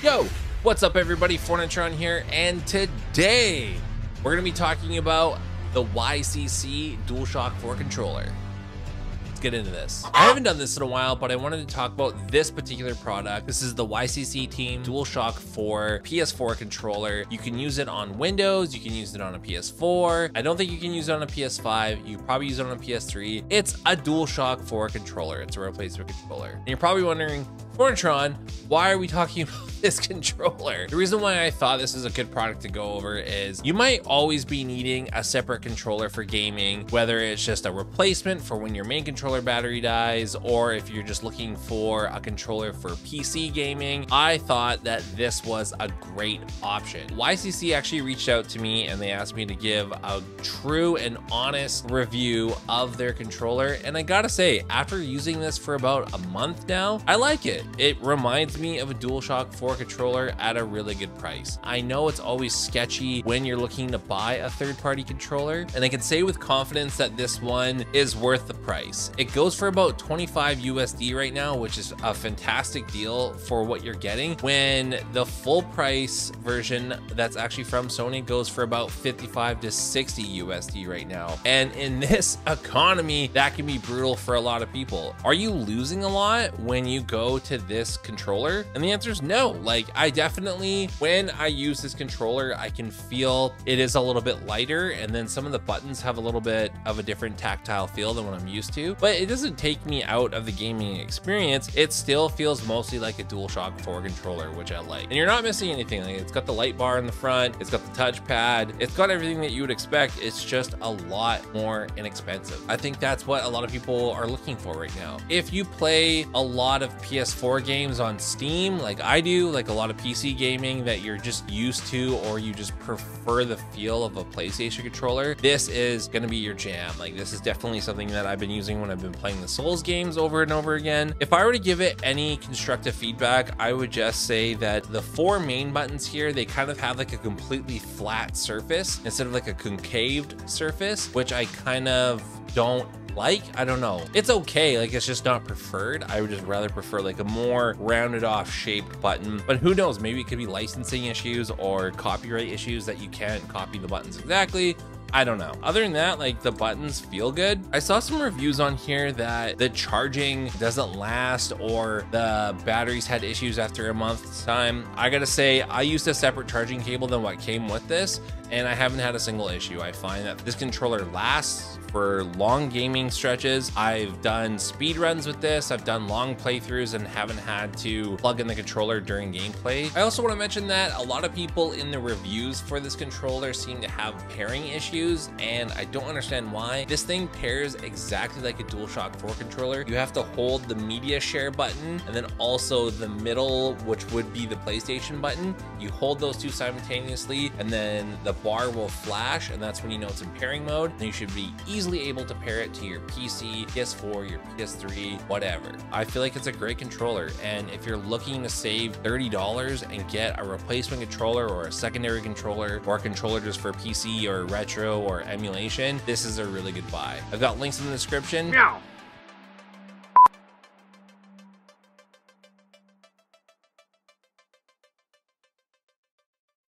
Yo, what's up everybody, FornaTRON here, and today we're going to be talking about the YCC Dualshock 4 controller. Let's get into this. I haven't done this in a while, but I wanted to talk about this particular product. This is the YCCTEAM Dualshock 4 PS4 controller. You can use it on Windows, you can use it on a PS4. I don't think you can use it on a PS5. You probably use it on a PS3. It's a Dualshock 4 controller. It's a replacement controller. And you're probably wondering, FornaTRON, why are we talking about this controller? The reason why I thought this is a good product to go over is you might always be needing a separate controller for gaming, whether it's just a replacement for when your main controller battery dies, or if you're just looking for a controller for PC gaming. I thought that this was a great option. YCC actually reached out to me and they asked me to give a true and honest review of their controller. And I gotta say, after using this for about a month now, I like it. It reminds me of a DualShock 4 controller at a really good price. I know it's always sketchy when you're looking to buy a third-party controller, and I can say with confidence that this one is worth the price. It goes for about 25 USD right now, which is a fantastic deal for what you're getting, when the full price version that's actually from Sony goes for about 55 to 60 USD right now. And in this economy, that can be brutal for a lot of people. Are you losing a lot when you go to this controller? And the answer is no. Like, I definitely, when I use this controller, I can feel it is a little bit lighter, and then some of the buttons have a little bit of a different tactile feel than what I'm used to, but it doesn't take me out of the gaming experience. It still feels mostly like a DualShock 4 controller, which I like. And you're not missing anything. Like, it's got the light bar in the front, it's got the touchpad, it's got everything that you would expect. It's just a lot more inexpensive. I think that's what a lot of people are looking for right now. If you play a lot of PS4 games on Steam, like I do, like a lot of PC gaming that you're just used to, or you just prefer the feel of a PlayStation controller, this is gonna be your jam. Like, this is definitely something that I've been using when I've been playing the Souls games over and over again. If I were to give it any constructive feedback, I would just say that the four main buttons here, they kind of have like a completely flat surface instead of like a concaved surface, which I kind of don't like. I don't know, it's okay, like it's just not preferred. I would just rather prefer like a more rounded off shaped button, but who knows, maybe it could be licensing issues or copyright issues that you can't copy the buttons exactly. I don't know. Other than that, like, the buttons feel good. I saw some reviews on here that the charging doesn't last, or the batteries had issues after a month's time. I gotta say, I used a separate charging cable than what came with this, and I haven't had a single issue. I find that this controller lasts for long gaming stretches. I've done speed runs with this, I've done long playthroughs and haven't had to plug in the controller during gameplay. I also want to mention that a lot of people in the reviews for this controller seem to have pairing issues, and I don't understand why. This thing pairs exactly like a DualShock 4 controller. You have to hold the media share button and then also the middle, which would be the PlayStation button. You hold those two simultaneously, and then the bar will flash, and that's when you know it's in pairing mode, and you should be easily able to pair it to your PC, PS4, your PS3, whatever. I feel like it's a great controller, and if you're looking to save $30 and get a replacement controller or a secondary controller or a controller just for PC or retro or emulation, this is a really good buy. I've got links in the description.